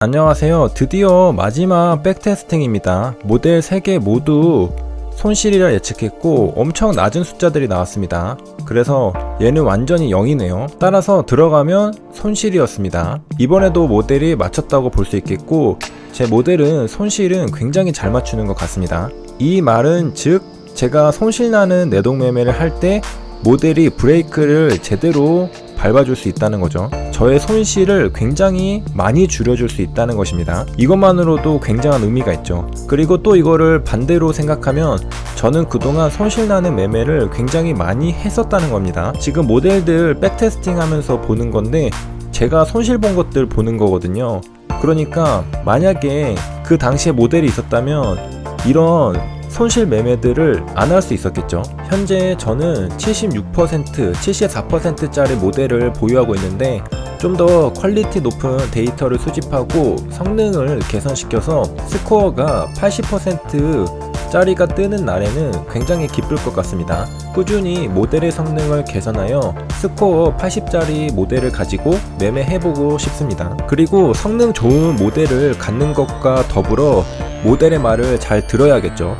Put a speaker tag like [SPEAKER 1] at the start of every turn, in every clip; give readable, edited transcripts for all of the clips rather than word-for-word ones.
[SPEAKER 1] 안녕하세요. 드디어 마지막 백테스팅입니다. 모델 3개 모두 손실이라 예측했고 엄청 낮은 숫자들이 나왔습니다. 그래서 얘는 완전히 0이네요. 따라서 들어가면 손실이었습니다. 이번에도 모델이 맞췄다고 볼 수 있겠고 제 모델은 손실은 굉장히 잘 맞추는 것 같습니다. 이 말은 즉 제가 손실나는 내동매매를 할 때 모델이 브레이크를 제대로 밟아줄 수 있다는 거죠. 저의 손실을 굉장히 많이 줄여줄 수 있다는 것입니다. 이것만으로도 굉장한 의미가 있죠. 그리고 또 이거를 반대로 생각하면 저는 그동안 손실나는 매매를 굉장히 많이 했었다는 겁니다. 지금 모델들 백테스팅 하면서 보는 건데 제가 손실 본 것들 보는 거거든요. 그러니까 만약에 그 당시에 모델이 있었다면 이런 손실 매매들을 안 할 수 있었겠죠. 현재 저는 76%, 74%짜리 모델을 보유하고 있는데 좀 더 퀄리티 높은 데이터를 수집하고 성능을 개선시켜서 스코어가 80%짜리가 뜨는 날에는 굉장히 기쁠 것 같습니다. 꾸준히 모델의 성능을 개선하여 스코어 80짜리 모델을 가지고 매매해보고 싶습니다. 그리고 성능 좋은 모델을 갖는 것과 더불어 모델의 말을 잘 들어야겠죠.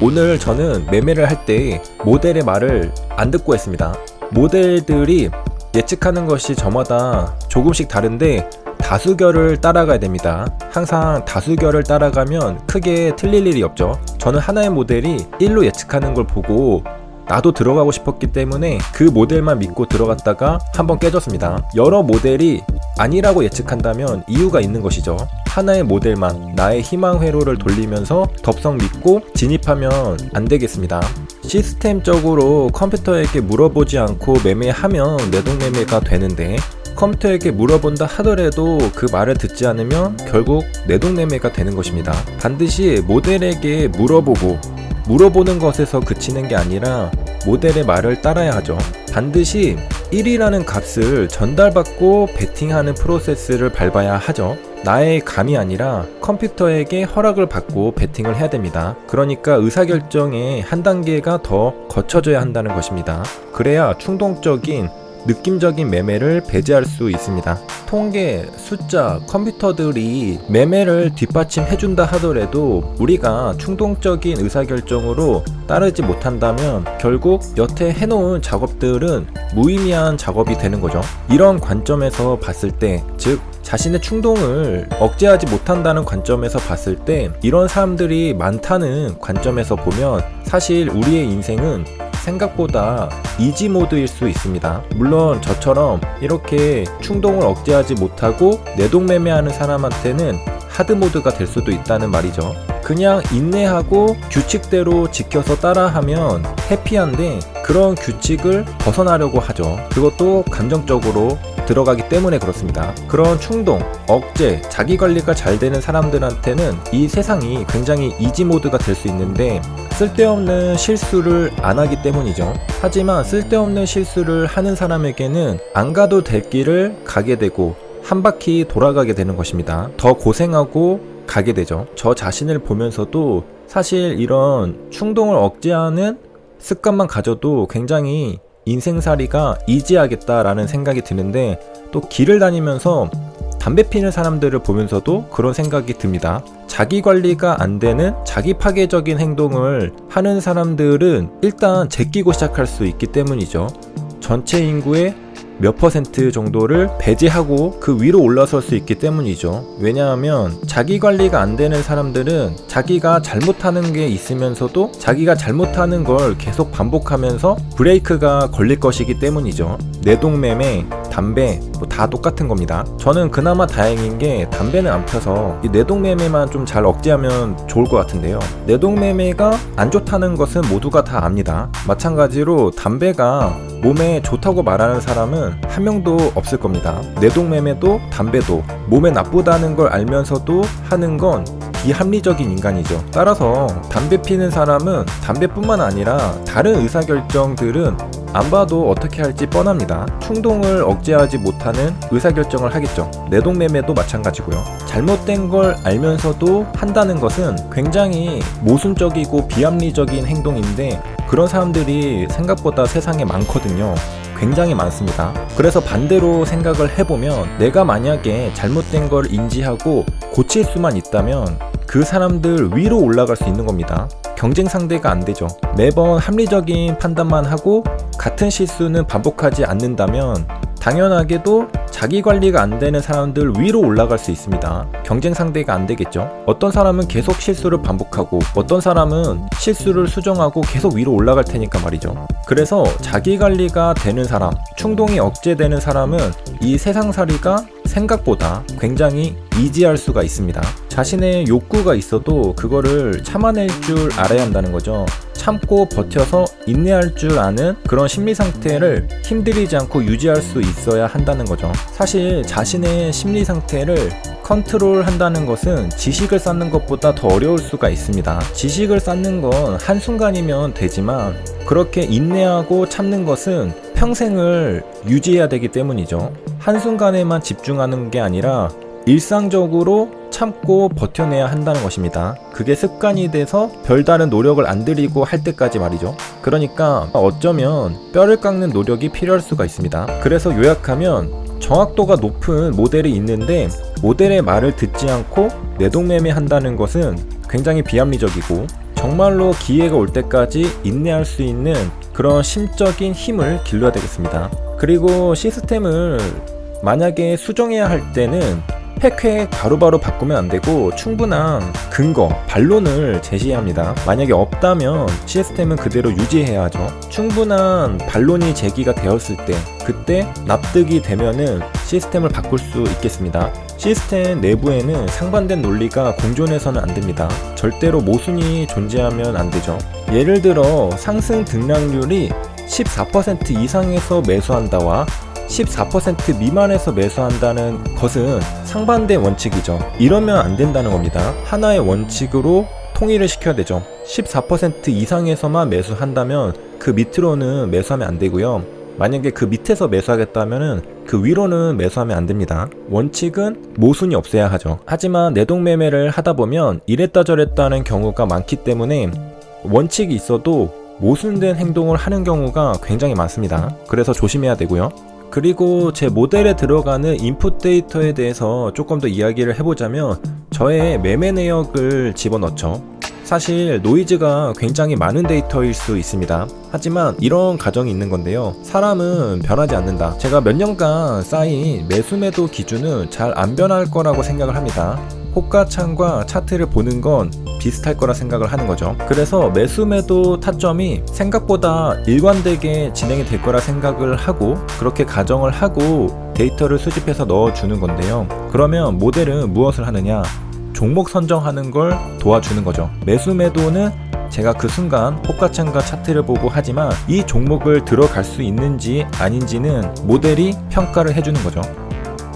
[SPEAKER 1] 오늘 저는 매매를 할 때 모델의 말을 안 듣고 했습니다. 모델들이 예측하는 것이 저마다 조금씩 다른데 다수결을 따라가야 됩니다. 항상 다수결을 따라가면 크게 틀릴 일이 없죠. 저는 하나의 모델이 1로 예측하는 걸 보고 나도 들어가고 싶었기 때문에 그 모델만 믿고 들어갔다가 한번 깨졌습니다. 여러 모델이 아니라고 예측한다면 이유가 있는 것이죠. 하나의 모델만 나의 희망 회로를 돌리면서 덥석 믿고 진입하면 안 되겠습니다. 시스템적으로 컴퓨터에게 물어보지 않고 매매하면 내동매매가 되는데 컴퓨터에게 물어본다 하더라도 그 말을 듣지 않으면 결국 내동매매가 되는 것입니다. 반드시 모델에게 물어보는 것에서 그치는 게 아니라 모델의 말을 따라야 하죠. 반드시 1이라는 값을 전달받고 베팅하는 프로세스를 밟아야 하죠. 나의 감이 아니라 컴퓨터에게 허락을 받고 베팅을 해야 됩니다. 그러니까 의사결정의 한 단계가 더 거쳐져야 한다는 것입니다. 그래야 충동적인 느낌적인 매매를 배제할 수 있습니다. 통계, 숫자, 컴퓨터들이 매매를 뒷받침해준다 하더라도 우리가 충동적인 의사결정으로 따르지 못한다면 결국 여태 해놓은 작업들은 무의미한 작업이 되는 거죠. 이런 관점에서 봤을 때, 즉 자신의 충동을 억제하지 못한다는 관점에서 봤을 때 이런 사람들이 많다는 관점에서 보면 사실 우리의 인생은 생각보다 이지 모드일 수 있습니다. 물론 저처럼 이렇게 충동을 억제하지 못하고 내동매매하는 사람한테는 하드 모드가 될 수도 있다는 말이죠. 그냥 인내하고 규칙대로 지켜서 따라하면 해피한데 그런 규칙을 벗어나려고 하죠. 그것도 감정적으로 들어가기 때문에 그렇습니다. 그런 충동, 억제, 자기관리가 잘 되는 사람들한테는 이 세상이 굉장히 이지 모드가 될 수 있는데 쓸데없는 실수를 안 하기 때문이죠. 하지만 쓸데없는 실수를 하는 사람에게는 안 가도 될 길을 가게 되고 한 바퀴 돌아가게 되는 것입니다. 더 고생하고 가게 되죠. 저 자신을 보면서도 사실 이런 충동을 억제하는 습관만 가져도 굉장히 인생살이가 이지하겠다라는 생각이 드는데 또 길을 다니면서 담배 피는 사람들을 보면서도 그런 생각이 듭니다. 자기 관리가 안 되는 자기 파괴적인 행동을 하는 사람들은 일단 제끼고 시작할 수 있기 때문이죠. 전체 인구의 몇 퍼센트 정도를 배제하고 그 위로 올라설 수 있기 때문이죠. 왜냐하면 자기 관리가 안 되는 사람들은 자기가 잘못하는 게 있으면서도 자기가 잘못하는 걸 계속 반복하면서 브레이크가 걸릴 것이기 때문이죠. 내동매매, 담배 다 똑같은 겁니다. 저는 그나마 다행인 게 담배는 안 펴서 이 내동매매만 좀 잘 억제하면 좋을 것 같은데요. 내동매매가 안 좋다는 것은 모두가 다 압니다. 마찬가지로 담배가 몸에 좋다고 말하는 사람은 한 명도 없을 겁니다. 내동매매도 담배도 몸에 나쁘다는 걸 알면서도 하는 건 비합리적인 인간이죠. 따라서 담배 피는 사람은 담배뿐만 아니라 다른 의사결정들은 안 봐도 어떻게 할지 뻔합니다. 충동을 억제하지 못하는 의사결정을 하겠죠. 내동매매도 마찬가지고요. 잘못된 걸 알면서도 한다는 것은 굉장히 모순적이고 비합리적인 행동인데 그런 사람들이 생각보다 세상에 많거든요. 굉장히 많습니다. 그래서 반대로 생각을 해보면 내가 만약에 잘못된 걸 인지하고 고칠 수만 있다면 그 사람들 위로 올라갈 수 있는 겁니다. 경쟁 상대가 안 되죠. 매번 합리적인 판단만 하고 같은 실수는 반복하지 않는다면 당연하게도 자기 관리가 안 되는 사람들 위로 올라갈 수 있습니다. 경쟁 상대가 안 되겠죠. 어떤 사람은 계속 실수를 반복하고 어떤 사람은 실수를 수정하고 계속 위로 올라갈 테니까 말이죠. 그래서 자기 관리가 되는 사람, 충동이 억제되는 사람은 이 세상살이가 생각보다 굉장히 이지할 수가 있습니다. 자신의 욕구가 있어도 그거를 참아낼 줄 알아야 한다는 거죠. 참고 버텨서 인내할 줄 아는 그런 심리 상태를 힘들이지 않고 유지할 수 있어야 한다는 거죠. 사실 자신의 심리 상태를 컨트롤 한다는 것은 지식을 쌓는 것보다 더 어려울 수가 있습니다. 지식을 쌓는 건 한순간이면 되지만 그렇게 인내하고 참는 것은 평생을 유지해야 되기 때문이죠. 한순간에만 집중하는 게 아니라 일상적으로 참고 버텨내야 한다는 것입니다. 그게 습관이 돼서 별다른 노력을 안 들이고 할 때까지 말이죠. 그러니까 어쩌면 뼈를 깎는 노력이 필요할 수가 있습니다. 그래서 요약하면 정확도가 높은 모델이 있는데 모델의 말을 듣지 않고 내동매매 한다는 것은 굉장히 비합리적이고 정말로 기회가 올 때까지 인내할 수 있는 그런 심적인 힘을 길러야 되겠습니다. 그리고 시스템을 만약에 수정해야 할 때는 획획 바로바로 바꾸면 안 되고 충분한 근거, 반론을 제시해야 합니다. 만약에 없다면 시스템은 그대로 유지해야 하죠. 충분한 반론이 제기가 되었을 때 그때 납득이 되면은 시스템을 바꿀 수 있겠습니다. 시스템 내부에는 상반된 논리가 공존해서는 안 됩니다. 절대로 모순이 존재하면 안 되죠. 예를 들어 상승 등락률이 14% 이상에서 매수한다와 14% 미만에서 매수한다는 것은 상반된 원칙이죠. 이러면 안 된다는 겁니다. 하나의 원칙으로 통일을 시켜야 되죠. 14% 이상에서만 매수한다면 그 밑으로는 매수하면 안 되고요. 만약에 그 밑에서 매수하겠다면 그 위로는 매수하면 안 됩니다. 원칙은 모순이 없어야 하죠. 하지만 내동매매를 하다 보면 이랬다 저랬다는 경우가 많기 때문에 원칙이 있어도 모순된 행동을 하는 경우가 굉장히 많습니다. 그래서 조심해야 되고요. 그리고 제 모델에 들어가는 인풋 데이터에 대해서 조금 더 이야기를 해보자면 저의 매매 내역을 집어넣죠. 사실 노이즈가 굉장히 많은 데이터일 수 있습니다. 하지만 이런 가정이 있는 건데요. 사람은 변하지 않는다. 제가 몇 년간 쌓인 매수매도 기준은 잘 안 변할 거라고 생각을 합니다. 호가창과 차트를 보는 건 비슷할 거라 생각을 하는 거죠. 그래서 매수매도 타점이 생각보다 일관되게 진행이 될 거라 생각을 하고 그렇게 가정을 하고 데이터를 수집해서 넣어주는 건데요. 그러면 모델은 무엇을 하느냐? 종목 선정하는 걸 도와주는 거죠. 매수매도는 제가 그 순간 호가창과 차트를 보고 하지만 이 종목을 들어갈 수 있는지 아닌지는 모델이 평가를 해주는 거죠.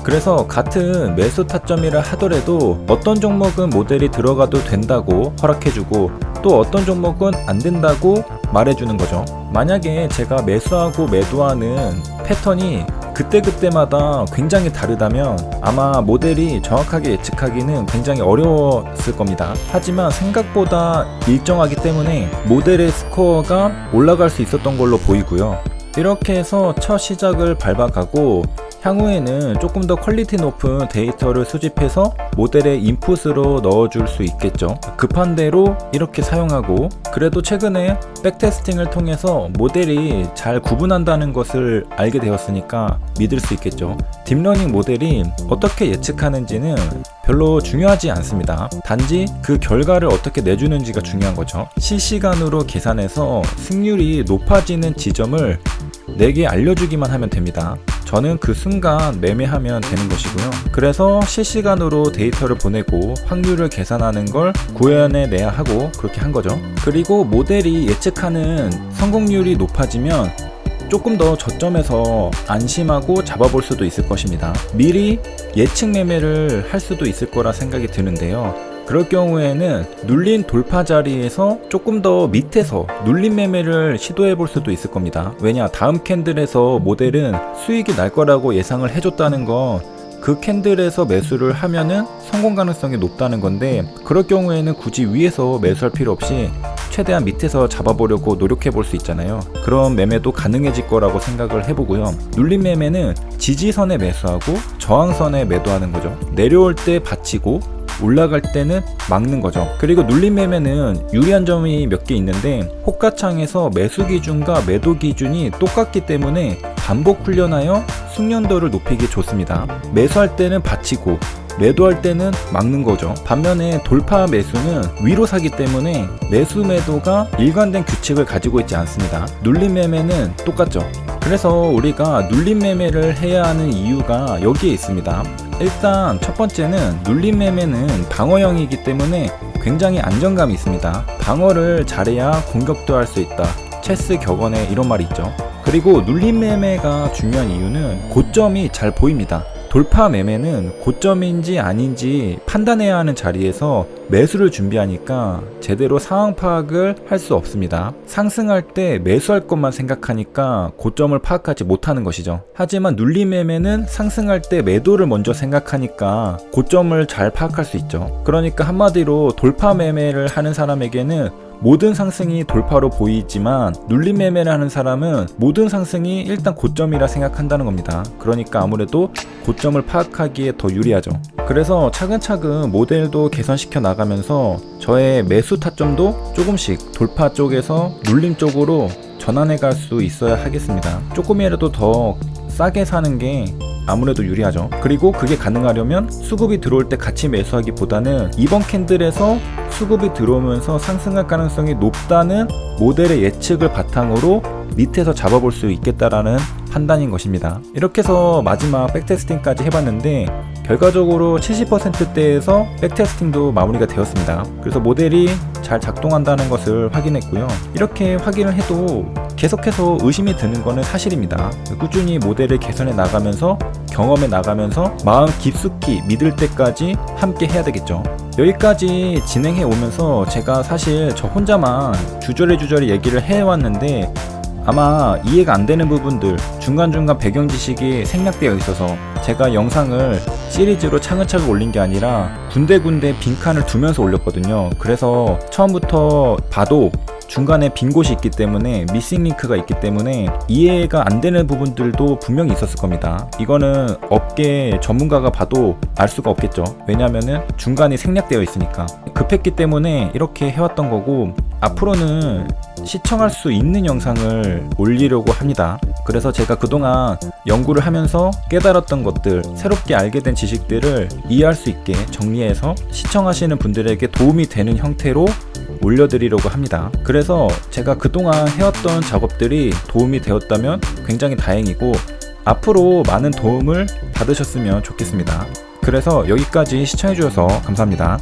[SPEAKER 1] 그래서 같은 매수 타점이라 하더라도 어떤 종목은 모델이 들어가도 된다고 허락해주고 또 어떤 종목은 안 된다고 말해주는 거죠. 만약에 제가 매수하고 매도하는 패턴이 그때그때마다 굉장히 다르다면 아마 모델이 정확하게 예측하기는 굉장히 어려웠을 겁니다. 하지만 생각보다 일정하기 때문에 모델의 스코어가 올라갈 수 있었던 걸로 보이고요. 이렇게 해서 첫 시작을 밟아가고 향후에는 조금 더 퀄리티 높은 데이터를 수집해서 모델의 인풋으로 넣어줄 수 있겠죠. 급한 대로 이렇게 사용하고 그래도 최근에 백테스팅을 통해서 모델이 잘 구분한다는 것을 알게 되었으니까 믿을 수 있겠죠. 딥러닝 모델이 어떻게 예측하는지는 별로 중요하지 않습니다. 단지 그 결과를 어떻게 내주는지가 중요한 거죠. 실시간으로 계산해서 승률이 높아지는 지점을 내게 알려주기만 하면 됩니다. 저는 그 순간 매매하면 되는 것이고요. 그래서 실시간으로 데이터를 보내고 확률을 계산하는 걸 구현해내야 하고 그렇게 한 거죠. 그리고 모델이 예측하는 성공률이 높아지면 조금 더 저점에서 안심하고 잡아볼 수도 있을 것입니다. 미리 예측 매매를 할 수도 있을 거라 생각이 드는데요. 그럴 경우에는 눌린 돌파 자리에서 조금 더 밑에서 눌린 매매를 시도해 볼 수도 있을 겁니다. 왜냐, 다음 캔들에서 모델은 수익이 날 거라고 예상을 해줬다는 건 그 캔들에서 매수를 하면은 성공 가능성이 높다는 건데, 그럴 경우에는 굳이 위에서 매수할 필요 없이 최대한 밑에서 잡아보려고 노력해 볼 수 있잖아요. 그런 매매도 가능해질 거라고 생각을 해보고요. 눌린 매매는 지지선에 매수하고 저항선에 매도하는 거죠. 내려올 때 받치고 올라갈 때는 막는 거죠. 그리고 눌린 매매는 유리한 점이 몇 개 있는데, 호가창에서 매수 기준과 매도 기준이 똑같기 때문에 반복 훈련하여 숙련도를 높이기 좋습니다. 매수할 때는 받치고 매도할 때는 막는 거죠. 반면에 돌파 매수는 위로 사기 때문에 매수 매도가 일관된 규칙을 가지고 있지 않습니다. 눌린 매매는 똑같죠. 그래서 우리가 눌린 매매를 해야 하는 이유가 여기에 있습니다. 일단 첫 번째는 눌린 매매는 방어형이기 때문에 굉장히 안정감이 있습니다. 방어를 잘해야 공격도 할 수 있다. 체스 격언에 이런 말이 있죠. 그리고 눌린 매매가 중요한 이유는 고점이 잘 보입니다. 돌파 매매는 고점인지 아닌지 판단해야 하는 자리에서 매수를 준비하니까 제대로 상황 파악을 할 수 없습니다. 상승할 때 매수할 것만 생각하니까 고점을 파악하지 못하는 것이죠. 하지만 눌린 매매는 상승할 때 매도를 먼저 생각하니까 고점을 잘 파악할 수 있죠. 그러니까 한마디로 돌파 매매를 하는 사람에게는 모든 상승이 돌파로 보이지만, 눌린 매매를 하는 사람은 모든 상승이 일단 고점이라 생각한다는 겁니다. 그러니까 아무래도 고점을 파악하기에 더 유리하죠. 그래서 차근차근 모델도 개선시켜 나가면서 저의 매수 타점도 조금씩 돌파 쪽에서 눌림 쪽으로 전환해 갈 수 있어야 하겠습니다. 조금이라도 더 싸게 사는 게 아무래도 유리하죠. 그리고 그게 가능하려면 수급이 들어올 때 같이 매수하기보다는 이번 캔들에서 수급이 들어오면서 상승할 가능성이 높다는 모델의 예측을 바탕으로 밑에서 잡아볼 수 있겠다라는 판단인 것입니다. 이렇게 해서 마지막 백테스팅까지 해봤는데 결과적으로 70%대에서 백테스팅도 마무리가 되었습니다. 그래서 모델이 잘 작동한다는 것을 확인했고요. 이렇게 확인을 해도 계속해서 의심이 드는 것은 사실입니다. 꾸준히 모델을 개선해 나가면서 경험해 나가면서 마음 깊숙이 믿을 때까지 함께 해야 되겠죠. 여기까지 진행해 오면서 제가 사실 저 혼자만 주저리 얘기를 해왔는데 아마 이해가 안 되는 부분들, 중간중간 배경 지식이 생략되어 있어서 제가 영상을 시리즈로 차근차근 올린 게 아니라 군데군데 빈칸을 두면서 올렸거든요. 그래서 처음부터 봐도 중간에 빈 곳이 있기 때문에 미싱 링크가 있기 때문에 이해가 안 되는 부분들도 분명히 있었을 겁니다. 이거는 업계 전문가가 봐도 알 수가 없겠죠. 왜냐면은 중간이 생략되어 있으니까. 급했기 때문에 이렇게 해왔던 거고, 앞으로는 시청할 수 있는 영상을 올리려고 합니다. 그래서 제가 그동안 연구를 하면서 깨달았던 것들, 새롭게 알게 된 지식들을 이해할 수 있게 정리해서 시청하시는 분들에게 도움이 되는 형태로 올려드리려고 합니다. 그래서 제가 그동안 해왔던 작업들이 도움이 되었다면 굉장히 다행이고, 앞으로 많은 도움을 받으셨으면 좋겠습니다. 그래서 여기까지 시청해주셔서 감사합니다.